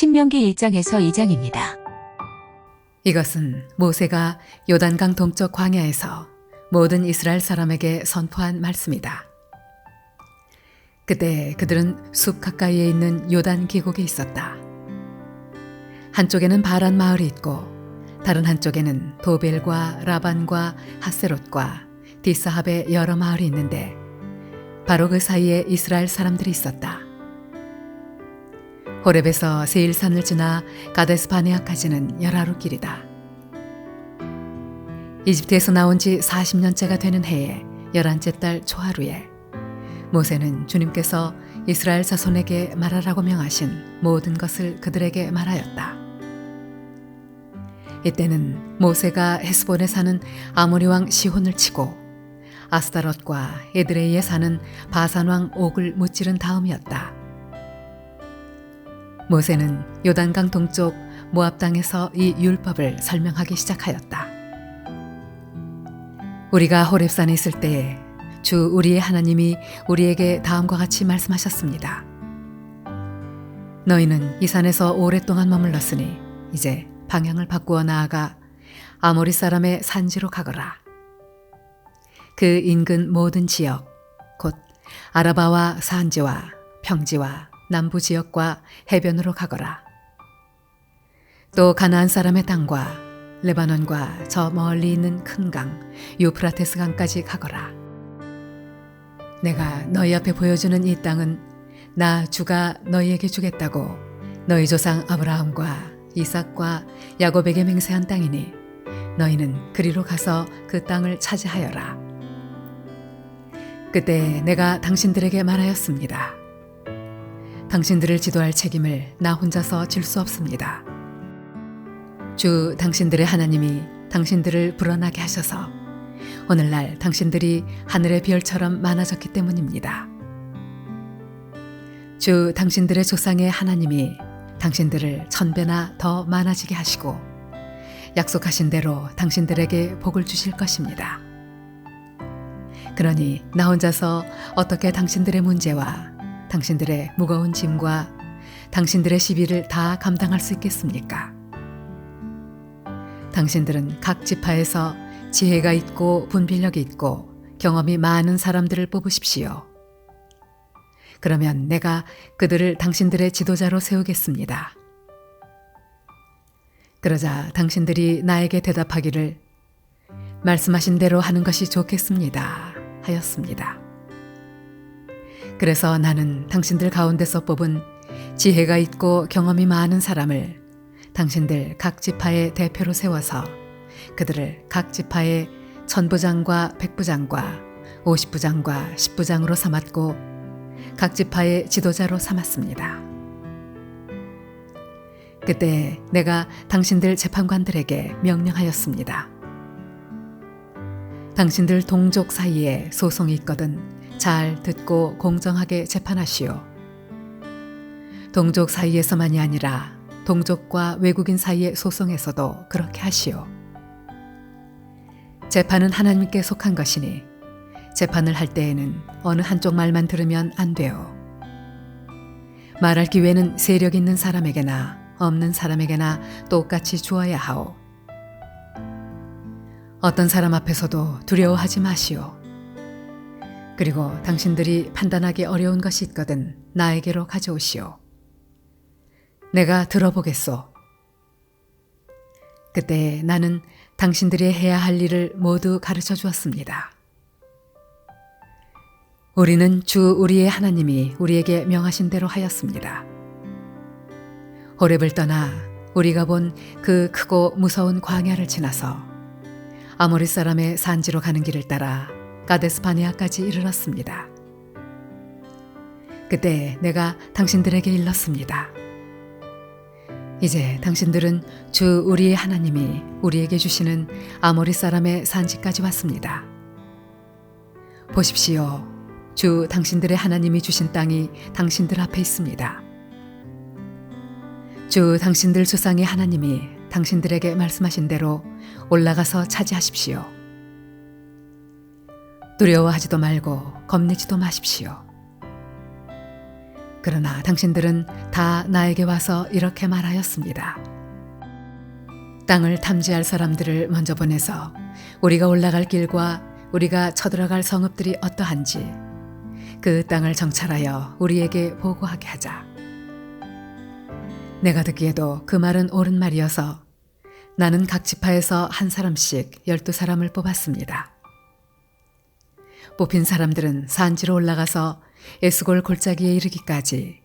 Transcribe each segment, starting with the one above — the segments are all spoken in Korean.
신명기 1장에서 2장입니다. 이것은 모세가 요단강 동쪽 광야에서 모든 이스라엘 사람에게 선포한 말씀이다. 그때 그들은 숲 가까이에 있는 요단 계곡에 있었다. 한쪽에는 바란 마을이 있고 다른 한쪽에는 도벨과 라반과 하세롯과 디사합의 여러 마을이 있는데 바로 그 사이에 이스라엘 사람들이 있었다. 호렙에서 세일산을 지나 가데스 바네아까지는 열하루 길이다. 이집트에서 나온 지 40년째가 되는 해에 11째 달 초하루에 모세는 주님께서 이스라엘 자손에게 말하라고 명하신 모든 것을 그들에게 말하였다. 이때는 모세가 헤스본에 사는 아모리 왕 시혼을 치고 아스타롯과 에드레이에 사는 바산 왕 옥을 무찌른 다음이었다. 모세는 요단강 동쪽 모압 땅에서 이 율법을 설명하기 시작하였다. 우리가 호렙산에 있을 때에 주 우리의 하나님이 우리에게 다음과 같이 말씀하셨습니다. 너희는 이 산에서 오랫동안 머물렀으니 이제 방향을 바꾸어 나아가 아모리 사람의 산지로 가거라. 그 인근 모든 지역, 곧 아라바와 산지와 평지와 남부 지역과 해변으로 가거라. 또 가나안 사람의 땅과 레바논과 저 멀리 있는 큰 강, 유프라테스 강까지 가거라. 내가 너희 앞에 보여주는 이 땅은 나 주가 너희에게 주겠다고 너희 조상 아브라함과 이삭과 야곱에게 맹세한 땅이니 너희는 그리로 가서 그 땅을 차지하여라. 그때 내가 당신들에게 말하였습니다. 당신들을 지도할 책임을 나 혼자서 질 수 없습니다. 주 당신들의 하나님이 당신들을 불어나게 하셔서 오늘날 당신들이 하늘의 별처럼 많아졌기 때문입니다. 주 당신들의 조상의 하나님이 당신들을 1000배나 더 많아지게 하시고 약속하신 대로 당신들에게 복을 주실 것입니다. 그러니 나 혼자서 어떻게 당신들의 문제와 당신들의 무거운 짐과 당신들의 시비를 다 감당할 수 있겠습니까? 당신들은 각 지파에서 지혜가 있고 분별력이 있고 경험이 많은 사람들을 뽑으십시오. 그러면 내가 그들을 당신들의 지도자로 세우겠습니다. 그러자 당신들이 나에게 대답하기를 말씀하신 대로 하는 것이 좋겠습니다 하였습니다. 그래서 나는 당신들 가운데서 뽑은 지혜가 있고 경험이 많은 사람을 당신들 각 지파의 대표로 세워서 그들을 각 지파의 1000부장과 100부장과 50부장과 10부장으로 삼았고 각 지파의 지도자로 삼았습니다. 그때 내가 당신들 재판관들에게 명령하였습니다. 당신들 동족 사이에 소송이 있거든 잘 듣고 공정하게 재판하시오. 동족 사이에서만이 아니라 동족과 외국인 사이의 소송에서도 그렇게 하시오. 재판은 하나님께 속한 것이니 재판을 할 때에는 어느 한쪽 말만 들으면 안 돼요. 말할 기회는 세력 있는 사람에게나 없는 사람에게나 똑같이 주어야 하오. 어떤 사람 앞에서도 두려워하지 마시오. 그리고 당신들이 판단하기 어려운 것이 있거든 나에게로 가져오시오. 내가 들어보겠소. 그때 나는 당신들이 해야 할 일을 모두 가르쳐 주었습니다. 우리는 주 우리의 하나님이 우리에게 명하신 대로 하였습니다. 호렙을 떠나 우리가 본 그 크고 무서운 광야를 지나서 아모리 사람의 산지로 가는 길을 따라 가데스 바네아까지 이르렀습니다. 그때 내가 당신들에게 일렀습니다. 이제 당신들은 주 우리의 하나님이 우리에게 주시는 아모리 사람의 산지까지 왔습니다. 보십시오. 주 당신들의 하나님이 주신 땅이 당신들 앞에 있습니다. 주 당신들 조상의 하나님이 당신들에게 말씀하신 대로 올라가서 차지하십시오. 두려워하지도 말고 겁내지도 마십시오. 그러나 당신들은 다 나에게 와서 이렇게 말하였습니다. 땅을 탐지할 사람들을 먼저 보내서 우리가 올라갈 길과 우리가 쳐들어갈 성읍들이 어떠한지 그 땅을 정찰하여 우리에게 보고하게 하자. 내가 듣기에도 그 말은 옳은 말이어서 나는 각 지파에서 한 사람씩 12사람을 뽑았습니다. 뽑힌 사람들은 산지로 올라가서 에스골 골짜기에 이르기까지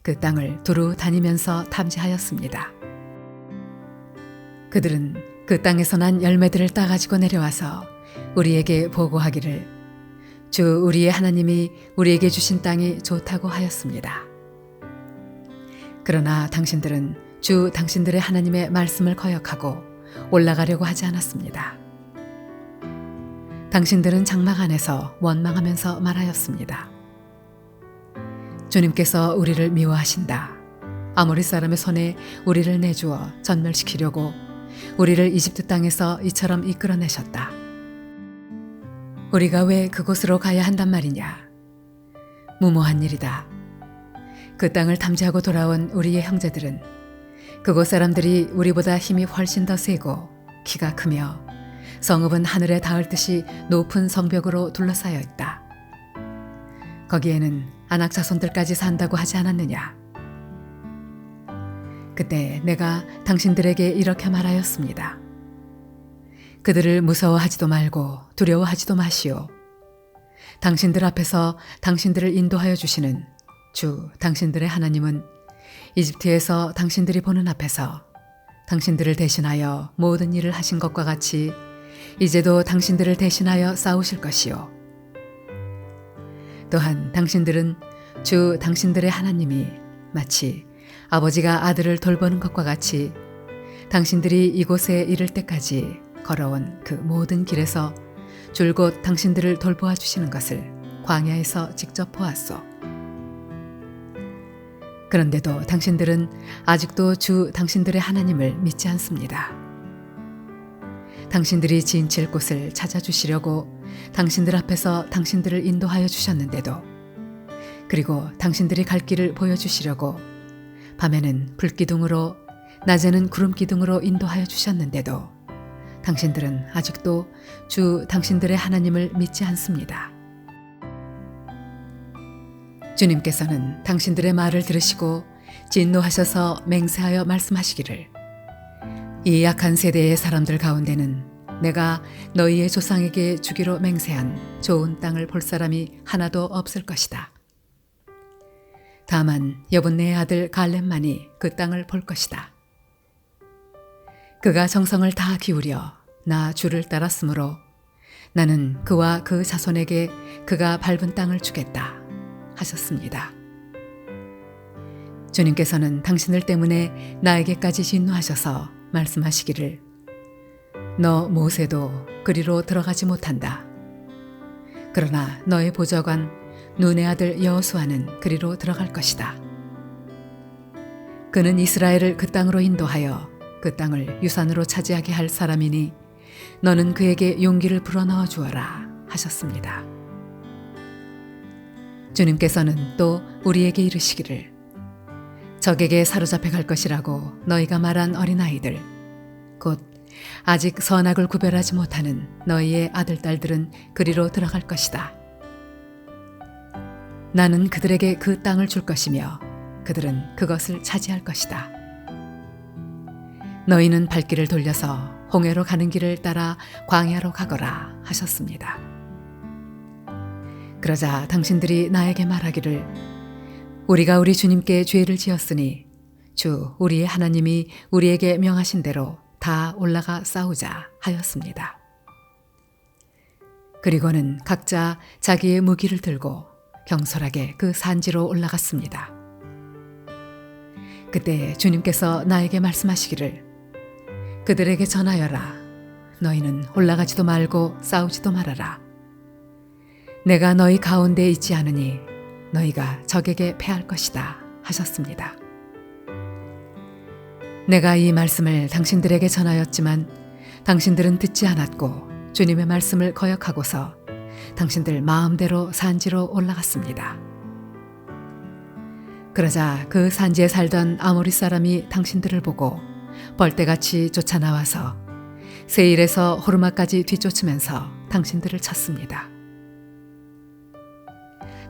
그 땅을 두루 다니면서 탐지하였습니다. 그들은 그 땅에서 난 열매들을 따가지고 내려와서 우리에게 보고하기를 주 우리의 하나님이 우리에게 주신 땅이 좋다고 하였습니다. 그러나 당신들은 주 당신들의 하나님의 말씀을 거역하고 올라가려고 하지 않았습니다. 당신들은 장막 안에서 원망하면서 말하였습니다. 주님께서 우리를 미워하신다. 아모리 사람의 손에 우리를 내주어 전멸시키려고 우리를 이집트 땅에서 이처럼 이끌어내셨다. 우리가 왜 그곳으로 가야 한단 말이냐? 무모한 일이다. 그 땅을 탐지하고 돌아온 우리의 형제들은 그곳 사람들이 우리보다 힘이 훨씬 더 세고 키가 크며 성읍은 하늘에 닿을 듯이 높은 성벽으로 둘러싸여 있다. 거기에는 아낙 자손들까지 산다고 하지 않았느냐? 그때 내가 당신들에게 이렇게 말하였습니다. 그들을 무서워하지도 말고 두려워하지도 마시오. 당신들 앞에서 당신들을 인도하여 주시는 주 당신들의 하나님은 이집트에서 당신들이 보는 앞에서 당신들을 대신하여 모든 일을 하신 것과 같이 이제도 당신들을 대신하여 싸우실 것이요. 또한 당신들은 주 당신들의 하나님이 마치 아버지가 아들을 돌보는 것과 같이 당신들이 이곳에 이를 때까지 걸어온 그 모든 길에서 줄곧 당신들을 돌보아 주시는 것을 광야에서 직접 보았소. 그런데도 당신들은 아직도 주 당신들의 하나님을 믿지 않습니다. 당신들이 지인칠 곳을 찾아주시려고 당신들 앞에서 당신들을 인도하여 주셨는데도, 그리고 당신들이 갈 길을 보여주시려고 밤에는 불기둥으로 낮에는 구름기둥으로 인도하여 주셨는데도 당신들은 아직도 주 당신들의 하나님을 믿지 않습니다. 주님께서는 당신들의 말을 들으시고 진노하셔서 맹세하여 말씀하시기를, 이 약한 세대의 사람들 가운데는 내가 너희의 조상에게 주기로 맹세한 좋은 땅을 볼 사람이 하나도 없을 것이다. 다만 여분네의 아들 갈렙만이 그 땅을 볼 것이다. 그가 정성을 다 기울여 나 주를 따랐으므로 나는 그와 그 자손에게 그가 밟은 땅을 주겠다 하셨습니다. 주님께서는 당신들 때문에 나에게까지 진노하셔서 말씀하시기를, 너 모세도 그리로 들어가지 못한다. 그러나 너의 보좌관 눈의 아들 여호수아는 그리로 들어갈 것이다. 그는 이스라엘을 그 땅으로 인도하여 그 땅을 유산으로 차지하게 할 사람이니 너는 그에게 용기를 불어넣어 주어라 하셨습니다. 주님께서는 또 우리에게 이르시기를, 적에게 사로잡혀 갈 것이라고 너희가 말한 어린아이들, 곧 아직 선악을 구별하지 못하는 너희의 아들, 딸들은 그리로 들어갈 것이다. 나는 그들에게 그 땅을 줄 것이며 그들은 그것을 차지할 것이다. 너희는 발길을 돌려서 홍해로 가는 길을 따라 광야로 가거라 하셨습니다. 그러자 당신들이 나에게 말하기를, 우리가 우리 주님께 죄를 지었으니 주 우리의 하나님이 우리에게 명하신 대로 다 올라가 싸우자 하였습니다. 그리고는 각자 자기의 무기를 들고 경솔하게 그 산지로 올라갔습니다. 그때 주님께서 나에게 말씀하시기를, 그들에게 전하여라. 너희는 올라가지도 말고 싸우지도 말아라. 내가 너희 가운데 있지 않으니 너희가 적에게 패할 것이다 하셨습니다. 내가 이 말씀을 당신들에게 전하였지만 당신들은 듣지 않았고 주님의 말씀을 거역하고서 당신들 마음대로 산지로 올라갔습니다. 그러자 그 산지에 살던 아모리 사람이 당신들을 보고 벌떼같이 쫓아나와서 세일에서 호르마까지 뒤쫓으면서 당신들을 쳤습니다.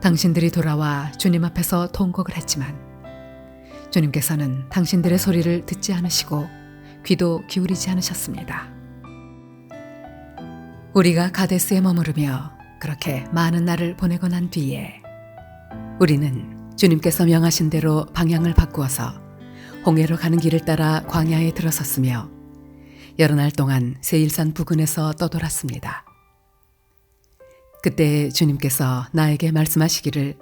당신들이 돌아와 주님 앞에서 통곡을 했지만 주님께서는 당신들의 소리를 듣지 않으시고 귀도 기울이지 않으셨습니다. 우리가 가데스에 머무르며 그렇게 많은 날을 보내고 난 뒤에 우리는 주님께서 명하신 대로 방향을 바꾸어서 홍해로 가는 길을 따라 광야에 들어섰으며 여러 날 동안 세일산 부근에서 떠돌았습니다. 그때 주님께서 나에게 말씀하시기를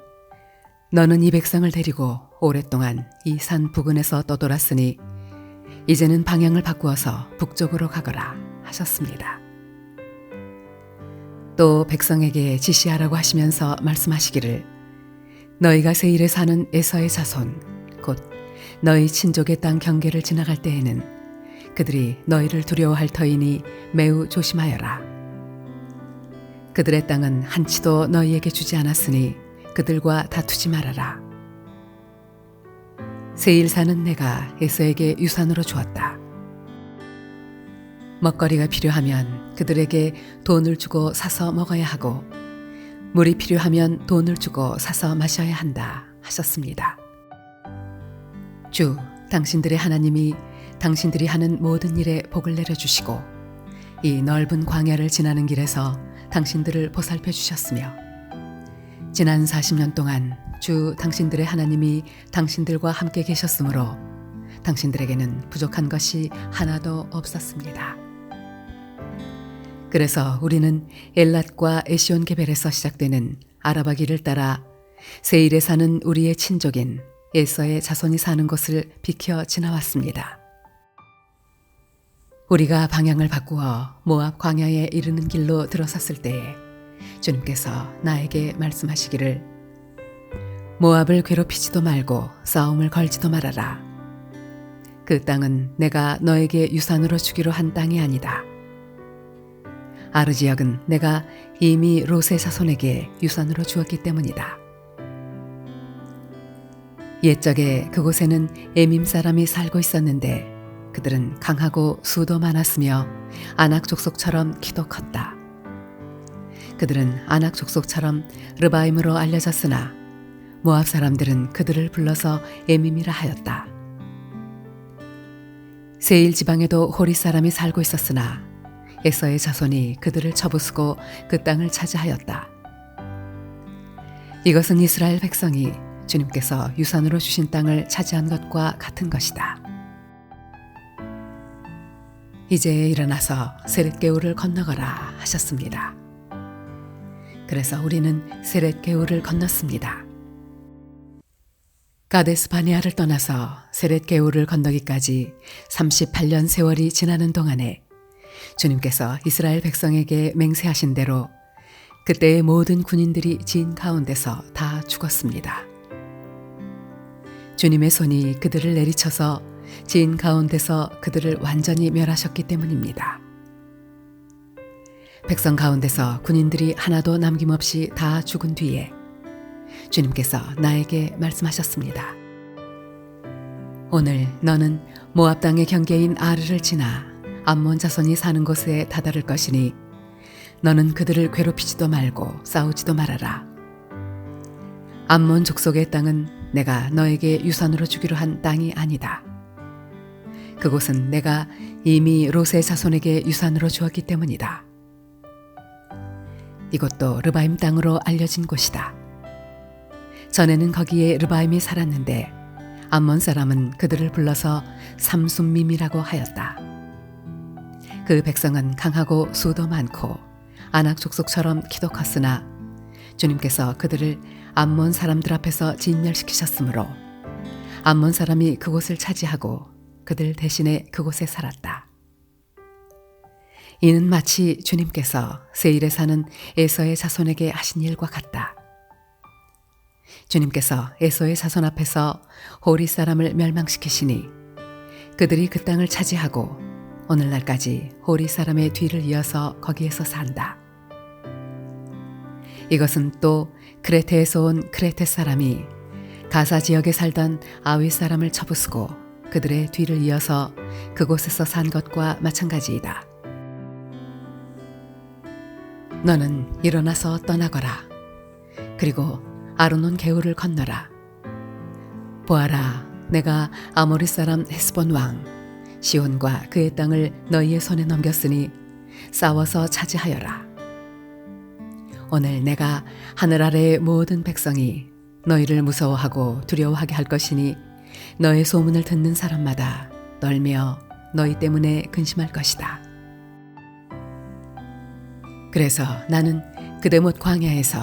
너는 이 백성을 데리고 오랫동안 이 산 부근에서 떠돌았으니 이제는 방향을 바꾸어서 북쪽으로 가거라 하셨습니다. 또 백성에게 지시하라고 하시면서 말씀하시기를 너희가 세일에 사는 에서의 자손 곧 너희 친족의 땅 경계를 지나갈 때에는 그들이 너희를 두려워할 터이니 매우 조심하여라. 그들의 땅은 한치도 너희에게 주지 않았으니 그들과 다투지 말아라. 세일 사는 내가 에서에게 유산으로 주었다. 먹거리가 필요하면 그들에게 돈을 주고 사서 먹어야 하고 물이 필요하면 돈을 주고 사서 마셔야 한다 하셨습니다. 주 당신들의 하나님이 당신들이 하는 모든 일에 복을 내려주시고 이 넓은 광야를 지나는 길에서 당신들을 보살펴 주셨으며 지난 40년 동안 주 당신들의 하나님이 당신들과 함께 계셨으므로 당신들에게는 부족한 것이 하나도 없었습니다. 그래서 우리는 엘랏과 에시온 게벨에서 시작되는 아라바 길을 따라 세일에 사는 우리의 친족인 에서의 자손이 사는 곳을 비켜 지나왔습니다. 우리가 방향을 바꾸어 모압 광야에 이르는 길로 들어섰을 때에 주님께서 나에게 말씀하시기를 모압을 괴롭히지도 말고 싸움을 걸지도 말아라. 그 땅은 내가 너에게 유산으로 주기로 한 땅이 아니다. 아르 지역은 내가 이미 롯의 자손에게 유산으로 주었기 때문이다. 옛적에 그곳에는 에밈 사람이 살고 있었는데 그들은 강하고 수도 많았으며 아낙 족속처럼 키도 컸다. 그들은 아낙 족속처럼 르바임으로 알려졌으나 모압 사람들은 그들을 불러서 에밈이라 하였다. 세일 지방에도 호리 사람이 살고 있었으나 에서의 자손이 그들을 쳐부수고 그 땅을 차지하였다. 이것은 이스라엘 백성이 주님께서 유산으로 주신 땅을 차지한 것과 같은 것이다. 이제 일어나서 세렛게울을 건너거라 하셨습니다. 그래서 우리는 세렛게울을 건넜습니다. 가데스 바네아를 떠나서 세렛게울을 건너기까지 38년 세월이 지나는 동안에 주님께서 이스라엘 백성에게 맹세하신 대로 그때의 모든 군인들이 진 가운데서 다 죽었습니다. 주님의 손이 그들을 내리쳐서 진 가운데서 그들을 완전히 멸하셨기 때문입니다. 백성 가운데서 군인들이 하나도 남김없이 다 죽은 뒤에 주님께서 나에게 말씀하셨습니다. 오늘 너는 모압 땅의 경계인 아르를 지나 암몬 자손이 사는 곳에 다다를 것이니 너는 그들을 괴롭히지도 말고 싸우지도 말아라. 암몬 족속의 땅은 내가 너에게 유산으로 주기로 한 땅이 아니다. 그곳은 내가 이미 롯의 자손에게 유산으로 주었기 때문이다. 이곳도 르바임 땅으로 알려진 곳이다. 전에는 거기에 르바임이 살았는데 암몬 사람은 그들을 불러서 삼순밈이라고 하였다. 그 백성은 강하고 수도 많고 아낙 족속처럼 키도 컸으나 주님께서 그들을 암몬 사람들 앞에서 진멸시키셨으므로 암몬 사람이 그곳을 차지하고 그들 대신에 그곳에 살았다. 이는 마치 주님께서 세일에 사는 에서의 자손에게 하신 일과 같다. 주님께서 에서의 자손 앞에서 호리 사람을 멸망시키시니 그들이 그 땅을 차지하고 오늘날까지 호리 사람의 뒤를 이어서 거기에서 산다. 이것은 또 크레테에서 온 크레테 사람이 가사 지역에 살던 아윗 사람을 쳐부수고 그들의 뒤를 이어서 그곳에서 산 것과 마찬가지이다. 너는 일어나서 떠나거라. 그리고 아르논 개울을 건너라. 보아라, 내가 아모리 사람 헤스본 왕 시온과 그의 땅을 너희의 손에 넘겼으니 싸워서 차지하여라. 오늘 내가 하늘 아래의 모든 백성이 너희를 무서워하고 두려워하게 할 것이니 너의 소문을 듣는 사람마다 떨며 너희 때문에 근심할 것이다. 그래서 나는 그대못 광야에서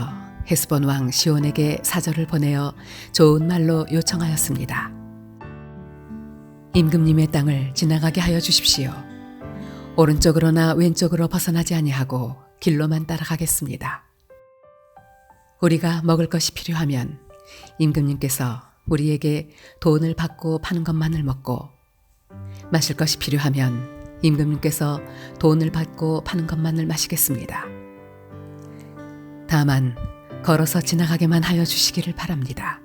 헤스본 왕 시온에게 사절을 보내어 좋은 말로 요청하였습니다. 임금님의 땅을 지나가게 하여 주십시오. 오른쪽으로나 왼쪽으로 벗어나지 아니하고 길로만 따라가겠습니다. 우리가 먹을 것이 필요하면 임금님께서 우리에게 돈을 받고 파는 것만을 먹고, 마실 것이 필요하면 임금님께서 돈을 받고 파는 것만을 마시겠습니다. 다만 걸어서 지나가게만 하여 주시기를 바랍니다.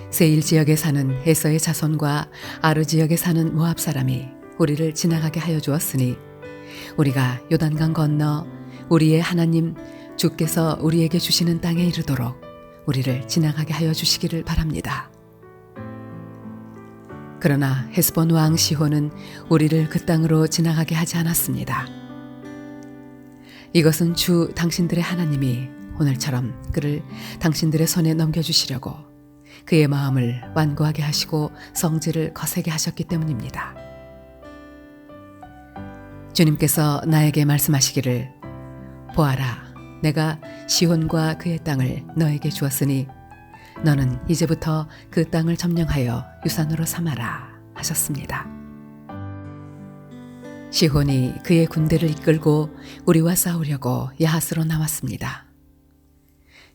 세일 지역에 사는 에서의 자손과 아르 지역에 사는 모압 사람이 우리를 지나가게 하여 주었으니 우리가 요단강 건너 우리의 하나님 주께서 우리에게 주시는 땅에 이르도록 우리를 지나가게 하여 주시기를 바랍니다. 그러나 헤스본 왕 시혼은 우리를 그 땅으로 지나가게 하지 않았습니다. 이것은 주 당신들의 하나님이 오늘처럼 그를 당신들의 손에 넘겨주시려고 그의 마음을 완고하게 하시고 성질을 거세게 하셨기 때문입니다. 주님께서 나에게 말씀하시기를, 보아라, 내가 시온과 그의 땅을 너에게 주었으니 너는 이제부터 그 땅을 점령하여 유산으로 삼아라 하셨습니다. 시혼이 그의 군대를 이끌고 우리와 싸우려고 야하스로 나왔습니다.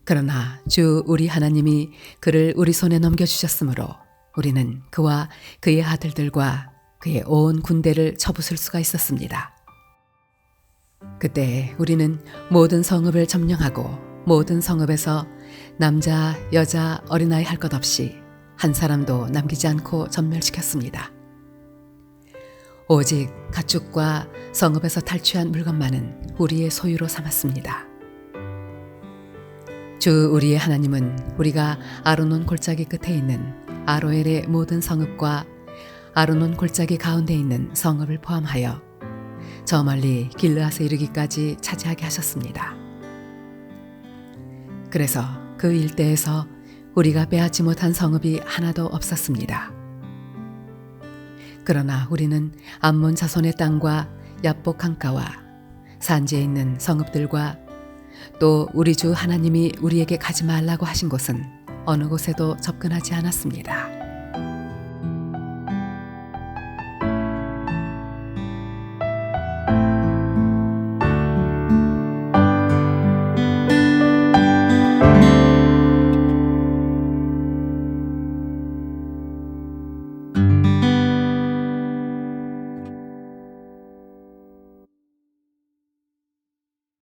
그러나 주 우리 하나님이 그를 우리 손에 넘겨주셨으므로 우리는 그와 그의 아들들과 그의 온 군대를 쳐부술 수가 있었습니다. 그때 우리는 모든 성읍을 점령하고 모든 성읍에서 남자, 여자, 어린아이 할 것 없이 한 사람도 남기지 않고 전멸시켰습니다. 오직 가축과 성읍에서 탈취한 물건만은 우리의 소유로 삼았습니다. 주 우리의 하나님은 우리가 아르논 골짜기 끝에 있는 아로엘의 모든 성읍과 아르논 골짜기 가운데 있는 성읍을 포함하여 저 멀리 길르앗에 이르기까지 차지하게 하셨습니다. 그래서 그 일대에서 우리가 빼앗지 못한 성읍이 하나도 없었습니다. 그러나 우리는 암몬 자손의 땅과 야복 강가와 산지에 있는 성읍들과 또 우리 주 하나님이 우리에게 가지 말라고 하신 곳은 어느 곳에도 접근하지 않았습니다.